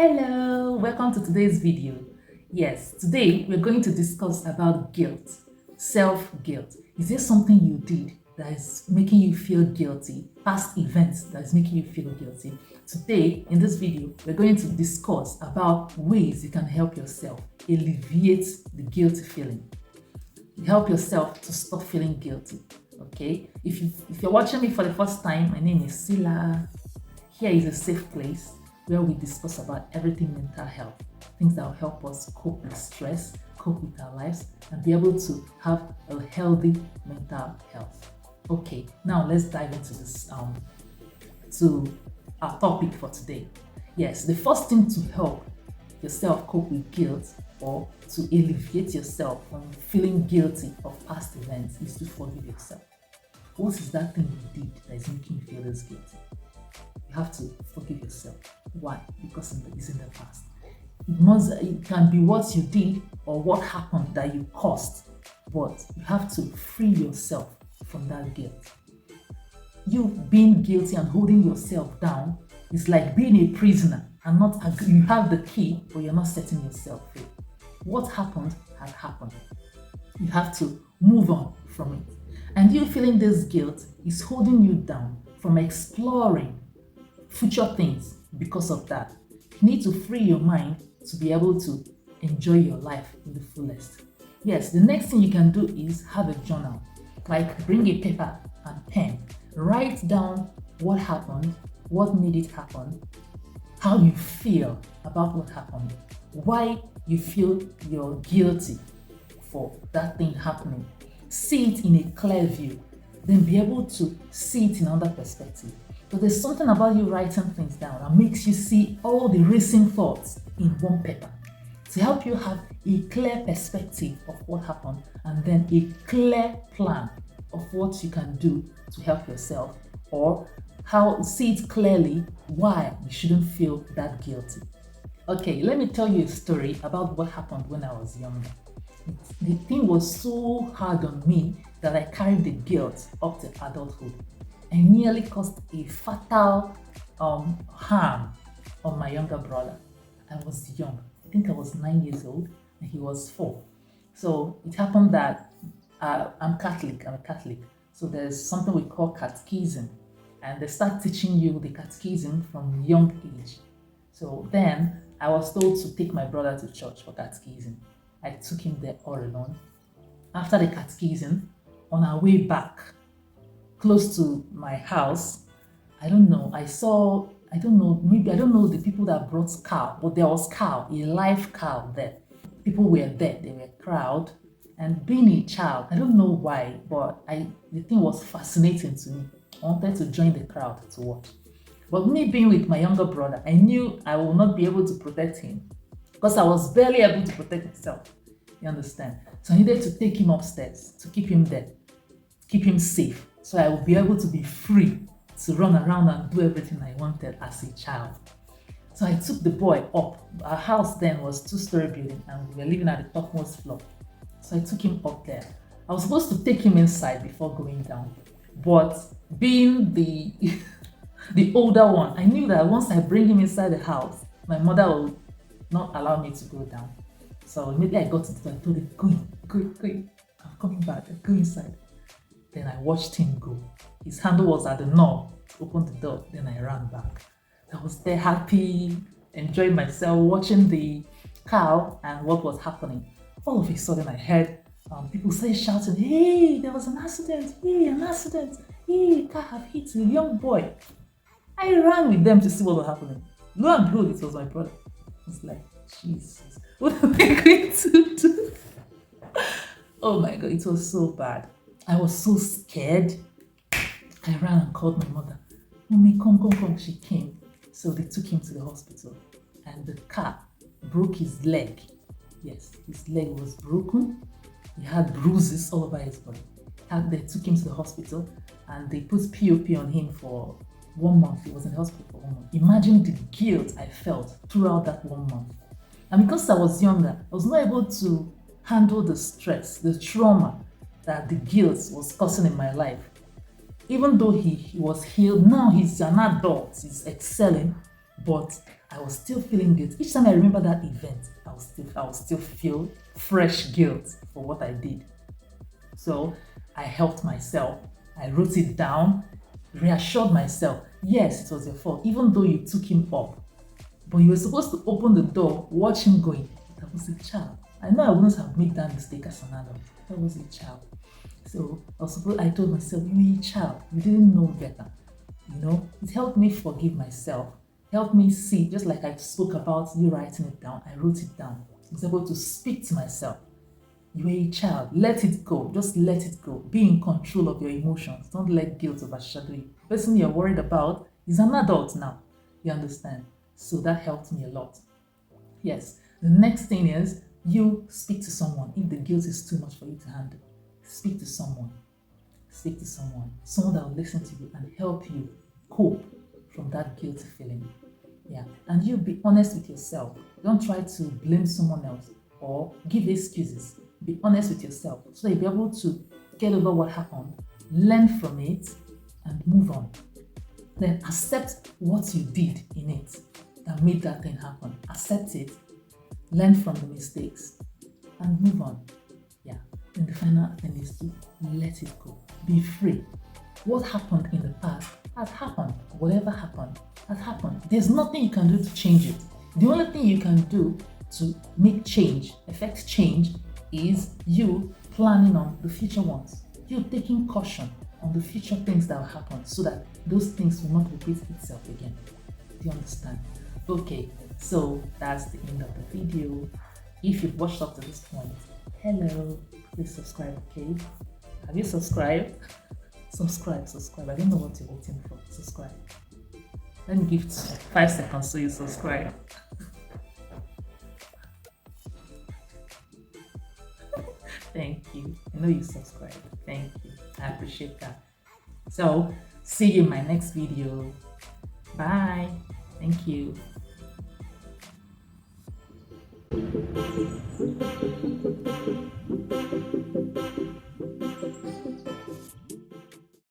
Hello, welcome to today's video. Yes, today we're going to discuss about guilt, self-guilt. Is there something you did that is making you feel guilty, past events that is making you feel guilty? Today, in this video, we're going to discuss about ways you can help yourself alleviate the guilty feeling. Help yourself to stop feeling guilty, okay? If you're watching me for the first time, my name is Cilla. Here is a safe place where we discuss about everything mental health, things that will help us cope with stress, cope with our lives, and be able to have a healthy mental health. Okay, now let's dive into this to our topic for today. Yes, the first thing to help yourself cope with guilt or to alleviate yourself from feeling guilty of past events is to forgive yourself. What is that thing you did that is making you feel this guilty? You have to forgive yourself. Why? Because it's in the past. It can be what you did or what happened that you caused, but you have to free yourself from that guilt. You being guilty and holding yourself down is like being a prisoner and you have the key, but you're not setting yourself free. What happened had happened. You have to move on from it. And you feeling this guilt is holding you down from exploring future things because of that. You need to free your mind to be able to enjoy your life in the fullest. Yes, the next thing you can do is have a journal. Like bring a paper and pen. Write down what happened, what made it happen, how you feel about what happened, why you feel you're guilty for that thing happening. See it in a clear view, then be able to see it in another perspective. But there's something about you writing things down that makes you see all the racing thoughts in one paper to help you have a clear perspective of what happened and then a clear plan of what you can do to help yourself or see it clearly why you shouldn't feel that guilty. Okay, let me tell you a story about what happened when I was younger. The thing was so hard on me that I carried the guilt up to adulthood. I nearly caused a fatal harm on my younger brother. I was young. I think I was 9 years old and he was 4. So it happened that I'm a Catholic. So there's something we call catechism. And they start teaching you the catechism from young age. So then I was told to take my brother to church for catechism. I took him there all alone. After the catechism, on our way back, close to my house, I don't know the people that brought cow, but there was cow, a live cow there. People were there, they were crowd. And being a child, I don't know why, but the thing was fascinating to me. I wanted to join the crowd to watch. But me being with my younger brother, I knew I would not be able to protect him because I was barely able to protect myself. You understand? So I needed to take him upstairs to keep him there, keep him safe. So I would be able to be free to run around and do everything I wanted as a child. So I took the boy up. Our house then was 2-story building and we were living at the topmost floor. So I took him up there. I was supposed to take him inside before going down. But being the the older one, I knew that once I bring him inside the house, my mother will not allow me to go down. So immediately I got to the door, I told him, go in, I'm coming back, go inside. Then I watched him go. His handle was at the knob to open the door. Then I ran back. I was there happy, enjoying myself, watching the cow and what was happening. All of a sudden I heard people shouting, hey, there was an accident, hey, an accident, hey, car have hit a young boy. I ran with them to see what was happening. Lo and behold, it was my brother. I was like, Jesus, what am I going to do? Oh my God, it was so bad. I was so scared. I ran and called my mother. Mommy, come. She came. So they took him to the hospital and the car broke his leg. Yes, his leg was broken. He had bruises all over his body. They took him to the hospital and they put POP on him for 1 month. He was in the hospital for 1 month. Imagine the guilt I felt throughout that 1 month. And because I was younger, I was not able to handle the stress, the trauma that the guilt was causing in my life. Even though he was healed, now he's an adult, he's excelling, but I was still feeling guilt. Each time I remember that event, I will still feel fresh guilt for what I did. So I helped myself. I wrote it down, reassured myself. Yes, it was your fault, even though you took him up. But you were supposed to open the door, watch him going. I was a child. I know I wouldn't have made that mistake as an adult. I was a child. So I told myself, you were a child. You didn't know better. It helped me forgive myself. Helped me see, just like I spoke about you writing it down, I wrote it down. I was able to speak to myself. You are a child. Let it go. Just let it go. Be in control of your emotions. Don't let guilt overshadow you. The person you're worried about is an adult now. You understand? So that helped me a lot. Yes. The next thing is you speak to someone. If the guilt is too much for you to handle, speak to someone. Speak to someone. Someone that will listen to you and help you cope from that guilty feeling. Yeah. And you be honest with yourself. Don't try to blame someone else or give excuses. Be honest with yourself so that you'll be able to get over what happened, learn from it, and move on. Then accept what you did in it that made that thing happen. Accept it, learn from the mistakes, and move on. Yeah. And the final thing is to let it go. Be free. What happened in the past has happened. Whatever happened has happened. There's nothing you can do to change it. The only thing you can do to make change, affect change, is you planning on the future ones. You taking caution on the future things that will happen so that those things will not repeat itself again. Do you understand? Okay, so that's the end of the video. If you've watched up to this point, hello, please subscribe, okay? Have you subscribed? Subscribe. I don't know what you're waiting for. Subscribe. Let me give 5 seconds so you subscribe. Thank you. I know you subscribe. Thank you. I appreciate that. So, see you in my next video. Bye. Thank you.